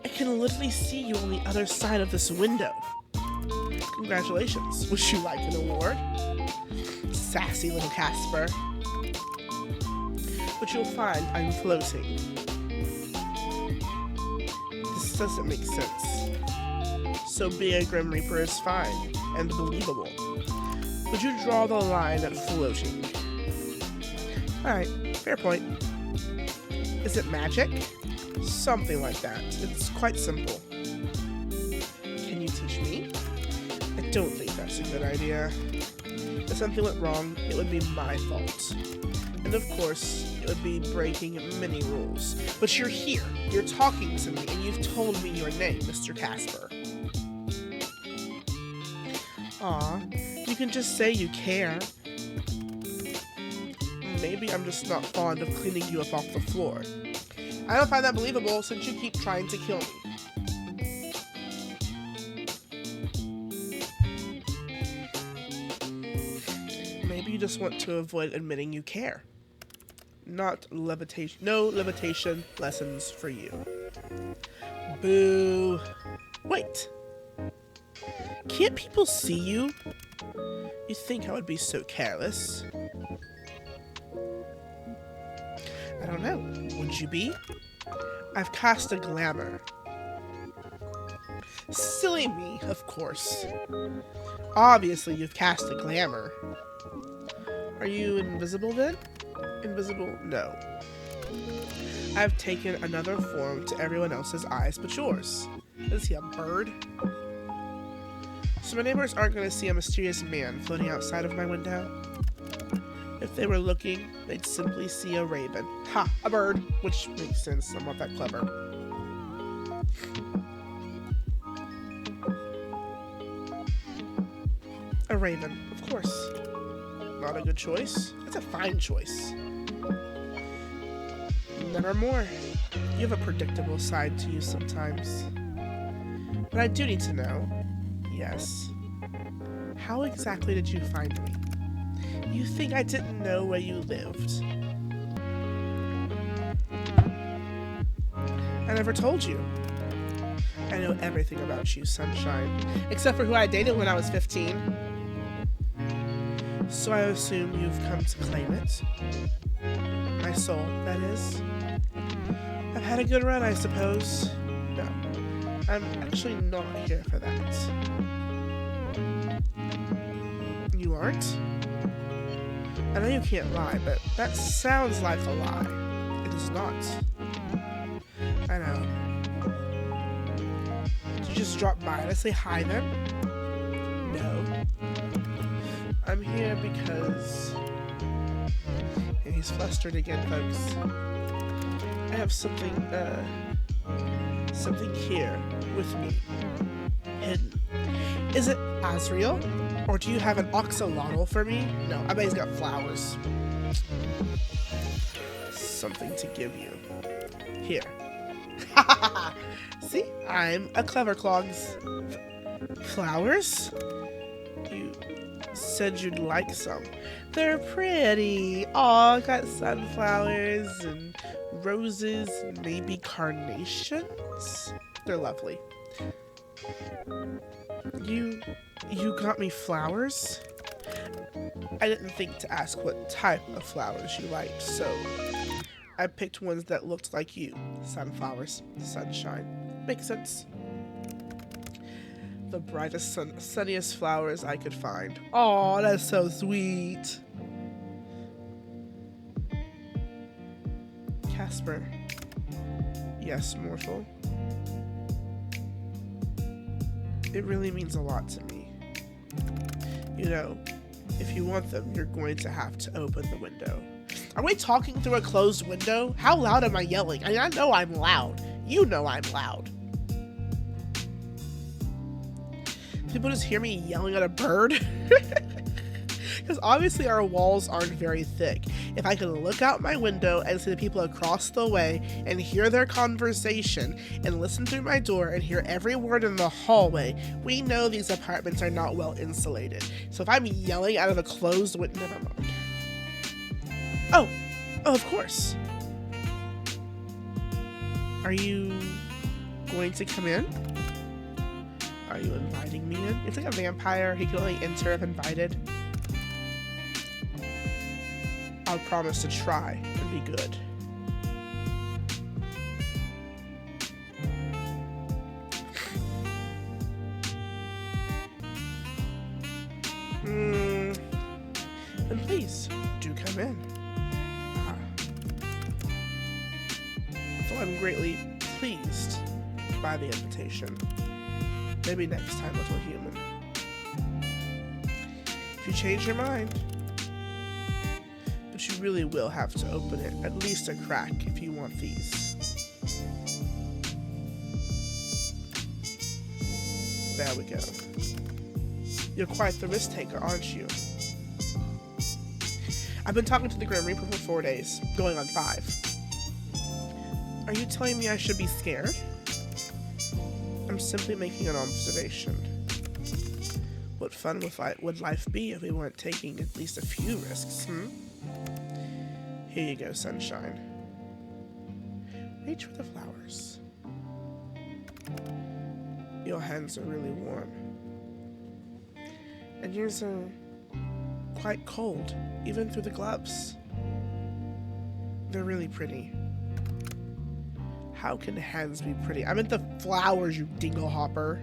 I can literally see you on the other side of this window. Congratulations. Would you like an award? Sassy little Casper. But you'll find I'm floating. This doesn't make sense. So being a Grim Reaper is fine and believable. Would you draw the line at floating? Alright, fair point. Is it magic? Something like that. It's quite simple. Can you teach me? I don't think that's a good idea. If something went wrong, it would be my fault. And of course, it would be breaking many rules. But you're here, you're talking to me, and you've told me your name, Mr. Casper. Aw, you can just say you care. Maybe I'm just not fond of cleaning you up off the floor. I don't find that believable since you keep trying to kill me. Maybe you just want to avoid admitting you care. No levitation lessons for you. Boo. Wait. Can't people see you? You think I would be so careless? I don't know. Would you be? I've cast a glamour. Silly me, of course. Obviously, you've cast a glamour. Are you invisible then? Invisible? No. I've taken another form to everyone else's eyes but yours. Is he a bird? So my neighbors aren't going to see a mysterious man floating outside of my window? If they were looking, they'd simply see a raven. Ha! A bird! Which makes sense, I'm not that clever. A raven, of course. Not a good choice. That's a fine choice. Nevermore. You have a predictable side to you sometimes. But I do need to know, yes, how exactly did you find me? You think I didn't know where you lived? I never told you. I know everything about you, Sunshine, except for who I dated when I was 15. So I assume you've come to claim it. My soul, that is. I've had a good run, I suppose. No, I'm actually not here for that. You aren't? I know you can't lie, but that sounds like a lie. It is not. I know. Did you just drop by to say hi then? No. I'm here because... And he's flustered again, folks. I have something here with me. Hidden. Is it Asriel? Or do you have an axolotl for me? No, I bet he's got flowers. Something to give you. Here. See? I'm a clever clogs. Flowers? You said you'd like some. They're pretty. Aw, got sunflowers and roses and maybe carnations. They're lovely. You got me flowers? I didn't think to ask what type of flowers you liked, so I picked ones that looked like you. Sunflowers, sunshine. Makes sense. The brightest, sunniest flowers I could find. Aw, that's so sweet. Casper. Yes, mortal. It really means a lot to me. You know, if you want them, you're going to have to open the window. Are we talking through a closed window? How loud am I yelling? I mean, I know I'm loud. You know I'm loud. People just hear me yelling at a bird? Because obviously our walls aren't very thick. If I can look out my window and see the people across the way and hear their conversation and listen through my door and hear every word in the hallway, we know these apartments are not well insulated. So if I'm yelling out of a closed window, never mind. Oh, of course. Are you going to come in? Are you inviting me in? It's like a vampire. He can only enter if invited. I'll promise to try and be good. Then please, do come in. So I'm greatly pleased by the invitation. Maybe next time, little human. If you change your mind, but you really will have to open it at least a crack if you want these. There we go. You're quite the risk taker, aren't you? I've been talking to the Grim Reaper for 4 days, going on 5. Are you telling me I should be scared? I'm simply making an observation. What fun would life be if we weren't taking at least a few risks, Here you go, sunshine. Reach for the flowers. Your hands are really warm. And yours are quite cold, even through the gloves. They're really pretty. How can hands be pretty? I meant the flowers, you dinglehopper.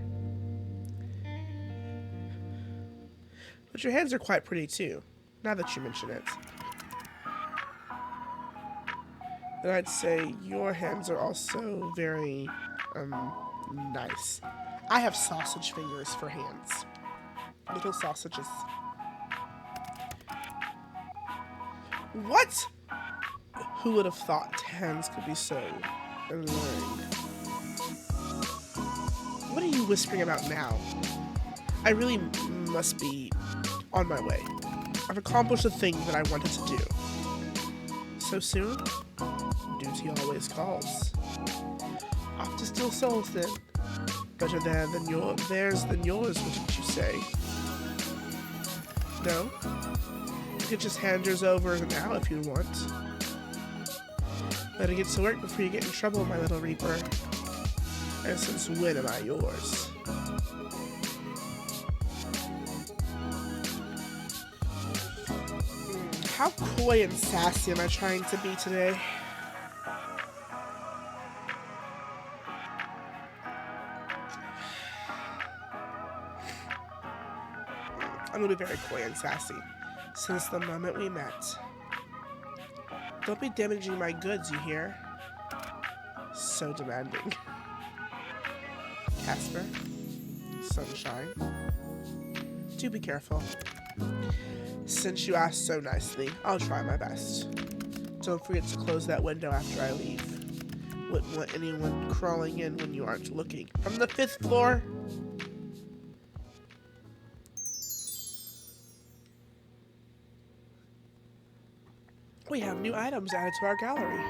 But your hands are quite pretty too, now that you mention it. And I'd say your hands are also very, nice. I have sausage fingers for hands. Little sausages. What? Who would have thought hands could be so alluring? What are you whispering about now? I really must be on my way. I've accomplished the thing that I wanted to do. So soon? Duty always calls. Off to steal souls then. Better theirs than yours, wouldn't you say? No? You could just hand yours over now if you want. Better get to work before you get in trouble, my little Reaper. And since when am I yours? How coy and sassy am I trying to be today? I'm gonna be very coy and sassy since the moment we met. Don't be damaging my goods, you hear? So demanding. Casper, Sunshine, do be careful. Since you asked so nicely, I'll try my best. Don't forget to close that window after I leave. Wouldn't want anyone crawling in when you aren't looking. From the 5th floor? We have new items added to our gallery.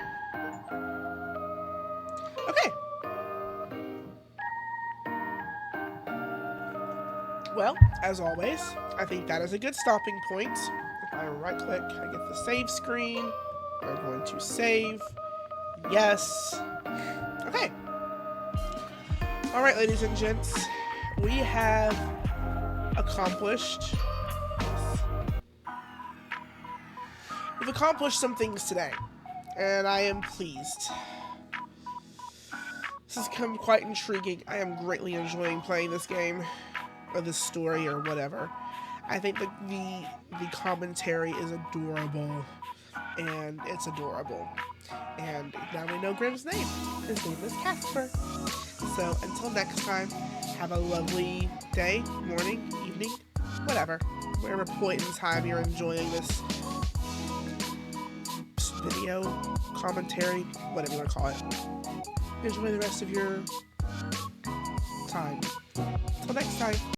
Okay. Well, as always, I think that is a good stopping point. If I right click, I get the save screen. We're going to save. Yes. Okay. Alright, ladies and gents. We have accomplished... We've accomplished some things today, and I am pleased. This has become quite intriguing. I am greatly enjoying playing this game, or this story, or whatever. I think the commentary is adorable, and it's adorable. And now we know Grimm's name. His name is Casper. So until next time, have a lovely day, morning, evening, whatever. Whatever point in time you're enjoying this video, commentary, whatever you want to call it. Enjoy the rest of your time. Till next time.